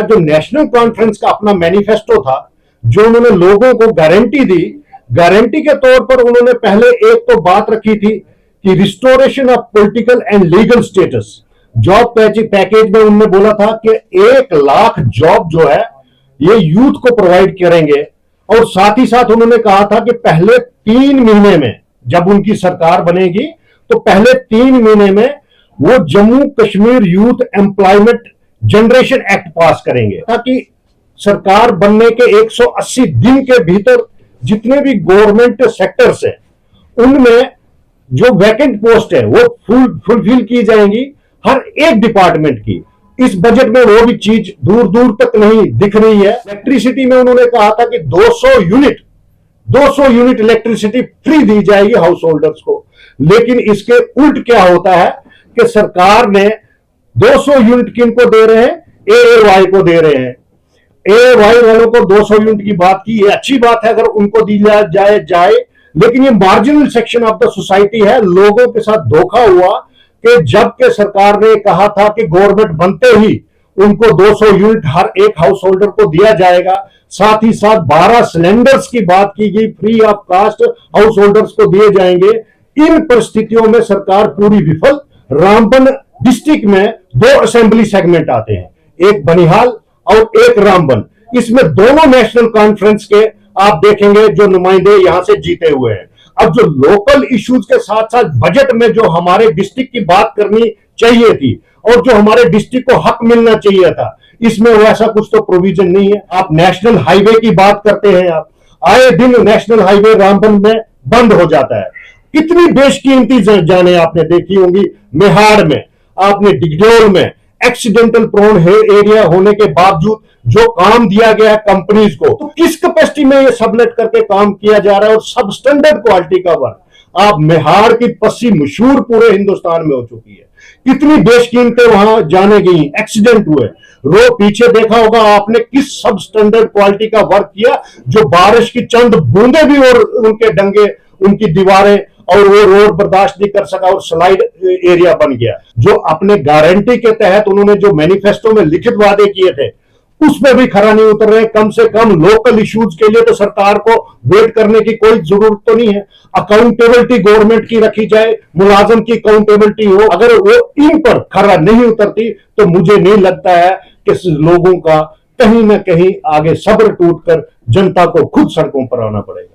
का जो national conference का अपना मैनिफेस्टो था, जो उन्होंने लोगों को गारंटी दी, गारंटी के तौर पर उन्होंने पहले एक तो बात रखी थी कि restoration of political and legal status. Job package में उन्होंने बोला था कि 1 लाख जॉब जो है ये यूथ को प्रोवाइड करेंगे, और साथ ही साथ उन्होंने कहा था कि पहले 3 महीने में, जब उनकी सरकार बनेगी तो पहले 3 महीने में वो Jammu Kashmir youth employment generation act पास करेंगे, ताकि सरकार बनने के 180 दिन के भीतर जितने भी गवर्नमेंट सेक्टर्स है उनमें जो वैकेंट पोस्ट है वो फुलफिल की जाएंगी, हर एक डिपार्टमेंट की। इस बजट में वो भी चीज दूर दूर तक नहीं दिख रही है। इलेक्ट्रिसिटी में उन्होंने कहा था कि 200 यूनिट इलेक्ट्रिसिटी फ्री दी जाएगी हाउस होल्डर्स को, लेकिन इसके उल्ट क्या होता है कि सरकार ने 200 यूनिट किनको दे रहे हैं, एएवाई को दे रहे हैं। एएवाई वालों को 200 यूनिट की बात की, ये अच्छी बात है अगर उनको दी जाए, लेकिन ये marginal section of the society है। लोगों के साथ धोखा हुआ कि जबकि सरकार ने कहा था कि गवर्नमेंट बनते ही उनको 200 यूनिट हर एक हाउस होल्डर को दिया जाएगा, साथ ही साथ 12 सिलेंडर्स की बात की गई, free of cost house holders को दिए जाएंगे। इन परिस्थितियों में सरकार पूरी विफल। रामबन डिस्ट्रिक्ट में 2 असेंबली सेगमेंट आते हैं, एक बनिहाल और एक रामबन। इसमें दोनों नेशनल कॉन्फ्रेंस के आप देखेंगे जो नुमाइंदे यहां से जीते हुए हैं। अब जो लोकल इश्यूज के साथ साथ बजट में जो हमारे डिस्ट्रिक्ट की बात करनी चाहिए थी और जो हमारे डिस्ट्रिक्ट को हक मिलना चाहिए था, इसमें वैसा कुछ तो प्रोविजन नहीं है। आप नेशनल हाईवे की बात करते हैं, आप आए दिन नेशनल हाईवे रामबन में बंद हो जाता है। कितनी बेशकीमती जाने आपने देखी होंगी, मेहाड़ में, आपने डिगडोल में, एक्सीडेंटल प्रोन एरिया होने के बावजूद जो काम दिया गया है कंपनीज को, तो किस कैपेसिटी में ये सबलेट करके काम किया जा रहा है और सब स्टैंडर्ड क्वालिटी का वर्क। आप मेहाड़ की पस्सी मशहूर पूरे हिंदुस्तान में हो चुकी है, कितनी बेशकीमतें वहां जाने गई, एक्सीडेंट हुए। पीछे देखा होगा आपने किस सब स्टैंडर्ड क्वालिटी का वर्क किया, जो बारिश की चंद बूंदे भी और उनके डंगे, उनकी दीवारें और वो रोड बर्दाश्त नहीं कर सका और स्लाइड एरिया बन गया। जो अपने गारंटी के तहत उन्होंने जो मैनिफेस्टो में लिखित वादे किए थे उसमें भी खरा नहीं उतर रहे। कम से कम लोकल इश्यूज के लिए तो सरकार को वेट करने की कोई जरूरत तो नहीं है। अकाउंटेबिलिटी गवर्नमेंट की रखी जाए, मुलाजम की अकाउंटेबिलिटी हो। अगर वो इन पर खरा नहीं उतरती तो मुझे नहीं लगता है कि लोगों का कहीं ना कहीं आगे सब्र टूटकर जनता को खुद सड़कों पर आना पड़ेगा।